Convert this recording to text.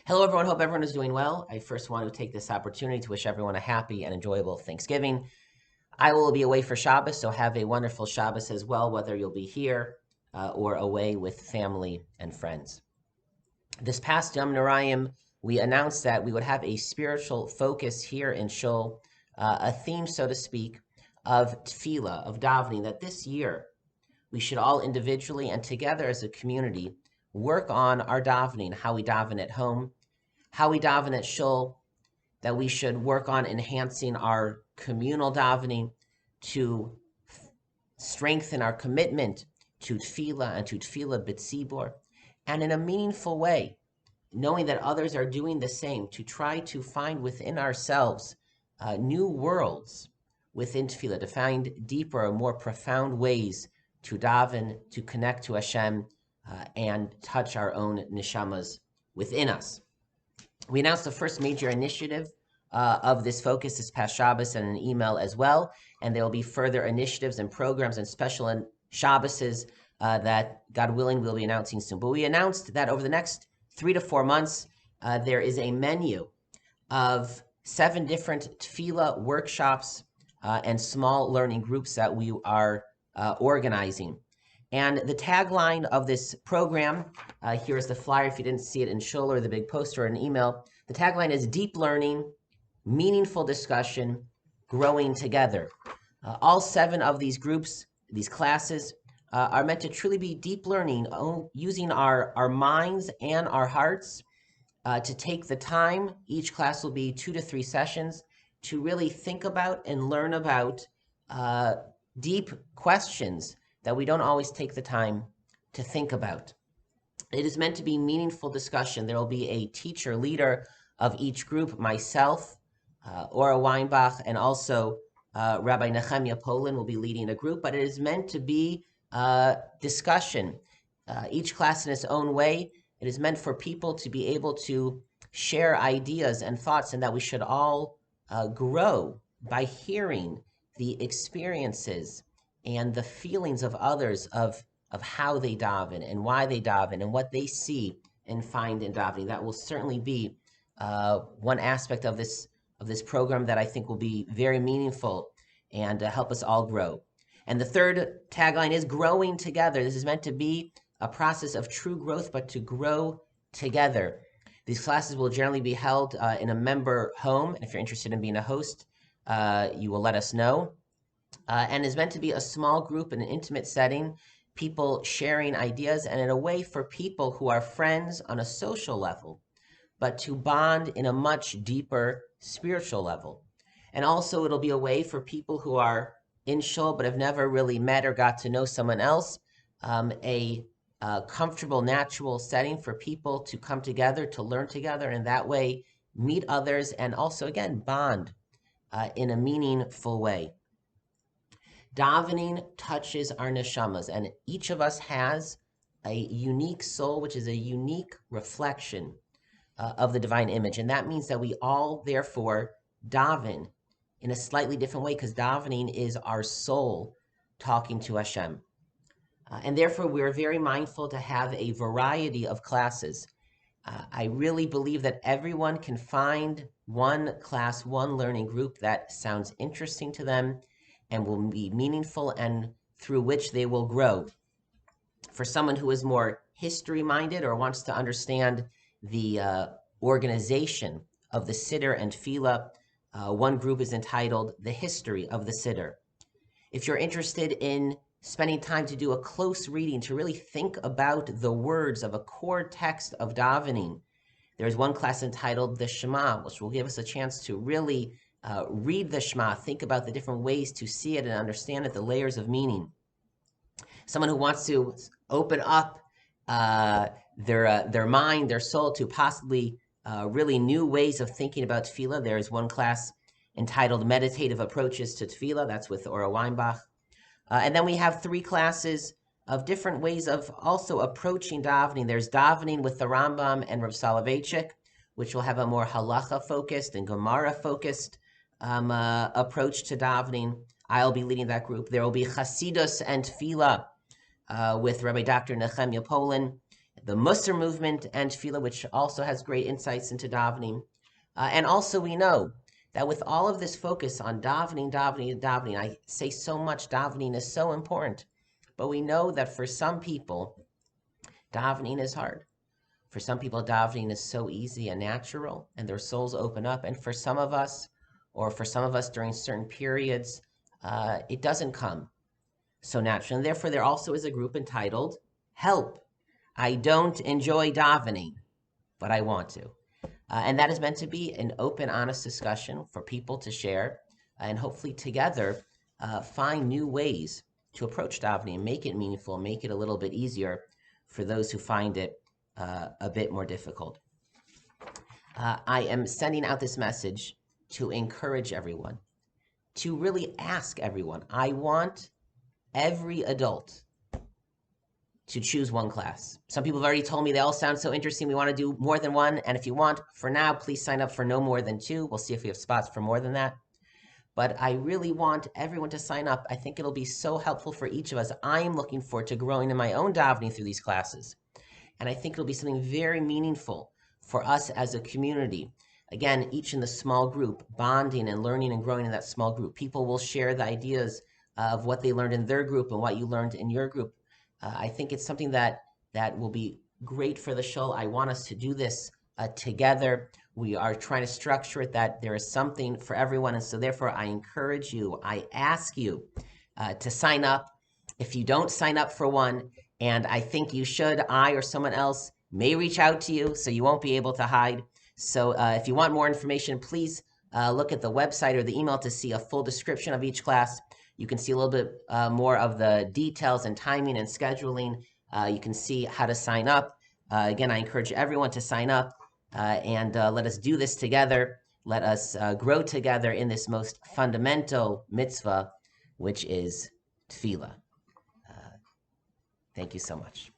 Hello, everyone. Hope everyone is doing well. I first want to take this opportunity to wish everyone a happy and enjoyable Thanksgiving. I will be away for Shabbos, so have a wonderful Shabbos as well, whether you'll be here or away with family and friends. This past Yom Narayim, we announced that we would have a spiritual focus here in Shul, a theme, so to speak, of Tefillah, of davening, that this year we should all individually and together as a community work on our davening, how we daven at home, how we daven at Shul, that we should work on enhancing our communal davening to strengthen our commitment to Tefillah and to Tefillah B'tzibor, and in a meaningful way, knowing that others are doing the same, to try to find within ourselves new worlds within Tefillah, to find deeper, more profound ways to daven, to connect to Hashem, and touch our own neshamas within us. We announced the first major initiative of this focus this past Shabbos in an email as well, and there will be further initiatives and programs and special Shabboses that, God willing, we'll be announcing soon. But we announced that over the next 3 to 4 months, there is a menu of 7 different Tefillah workshops and small learning groups that we are organizing. And the tagline of this program, here is the flyer if you didn't see it in Shul or the big poster or an email. The tagline is deep learning, meaningful discussion, growing together. All 7 of these groups, these classes, are meant to truly be deep learning, using our minds and our hearts to take the time. Each class will be 2 to 3 sessions to really think about and learn about deep questions that we don't always take the time to think about. It is meant to be meaningful discussion. There will be a teacher leader of each group, myself, Ora Weinbach, and also Rabbi Nehemiah Poland will be leading a group, but it is meant to be discussion, each class in its own way. It is meant for people to be able to share ideas and thoughts, and that we should all grow by hearing the experiences and the feelings of others of how they daven and why they daven and what they see and find in davening. That will certainly be one aspect of this program that I think will be very meaningful and help us all grow. And the third tagline is growing together. This is meant to be a process of true growth, but to grow together. These classes will generally be held in a member home. And if you're interested in being a host, you will let us know. And is meant to be a small group in an intimate setting, people sharing ideas, and in a way for people who are friends on a social level, but to bond in a much deeper spiritual level. And also it'll be a way for people who are in Shul but have never really met or got to know someone else, a comfortable, natural setting for people to come together, to learn together, and that way meet others and also, again, bond in a meaningful way. Davening touches our neshamas, and each of us has a unique soul, which is a unique reflection of the divine image. And that means that we all, therefore, daven in a slightly different way, because davening is our soul talking to Hashem. And therefore, we're very mindful to have a variety of classes. I really believe that everyone can find one class, one learning group that sounds interesting to them and will be meaningful and through which they will grow. For someone who is more history-minded or wants to understand the organization of the Siddur and Tefillah, one group is entitled The History of the Siddur. If you're interested in spending time to do a close reading, to really think about the words of a core text of davening, there's one class entitled The Shema, which will give us a chance to really read the Shema, think about the different ways to see it and understand it, the layers of meaning. Someone who wants to open up their mind, their soul to possibly really new ways of thinking about Tefillah, there is one class entitled Meditative Approaches to Tefillah. That's with Ora Weinbach. And then we have 3 classes of different ways of also approaching davening. There's davening with the Rambam and Rav Soloveitchik, which will have a more halacha-focused and Gemara-focused approach to davening. I'll be leading that group. There will be Chasidus and Tefillah with Rabbi Dr. Nehemiah Poland. the Musar movement and Tefillah, which also has great insights into davening. And also we know that with all of this focus on davening, davening, davening, I say so much davening is so important, but we know that for some people, davening is hard. For some people, davening is so easy and natural, and their souls open up. And for some of us, during certain periods, it doesn't come so natural. And therefore, there also is a group entitled Help. I don't enjoy davening, but I want to. And that is meant to be an open, honest discussion for people to share and hopefully together find new ways to approach davening and make it meaningful, make it a little bit easier for those who find it a bit more difficult. I am sending out this message to encourage everyone, to really ask everyone. I want every adult to choose one class. Some people have already told me they all sound so interesting. We want to do more than one. And if you want, for now, please sign up for no more than 2. We'll see if we have spots for more than that. But I really want everyone to sign up. I think it'll be so helpful for each of us. I am looking forward to growing in my own davening through these classes. And I think it'll be something very meaningful for us as a community. Again, each in the small group, bonding and learning and growing in that small group. People will share the ideas of what they learned in their group and what you learned in your group. I think it's something that will be great for the shul. I want us to do this together. We are trying to structure it that there is something for everyone. And so therefore, I encourage you, I ask you to sign up. If you don't sign up for one, and I think you should, I or someone else may reach out to you, so you won't be able to hide. So if you want more information, please look at the website or the email to see a full description of each class. You can see a little bit more of the details and timing and scheduling. You can see how to sign up. Again, I encourage everyone to sign up and let us do this together. Let us grow together in this most fundamental mitzvah, which is Tefillah. Thank you so much.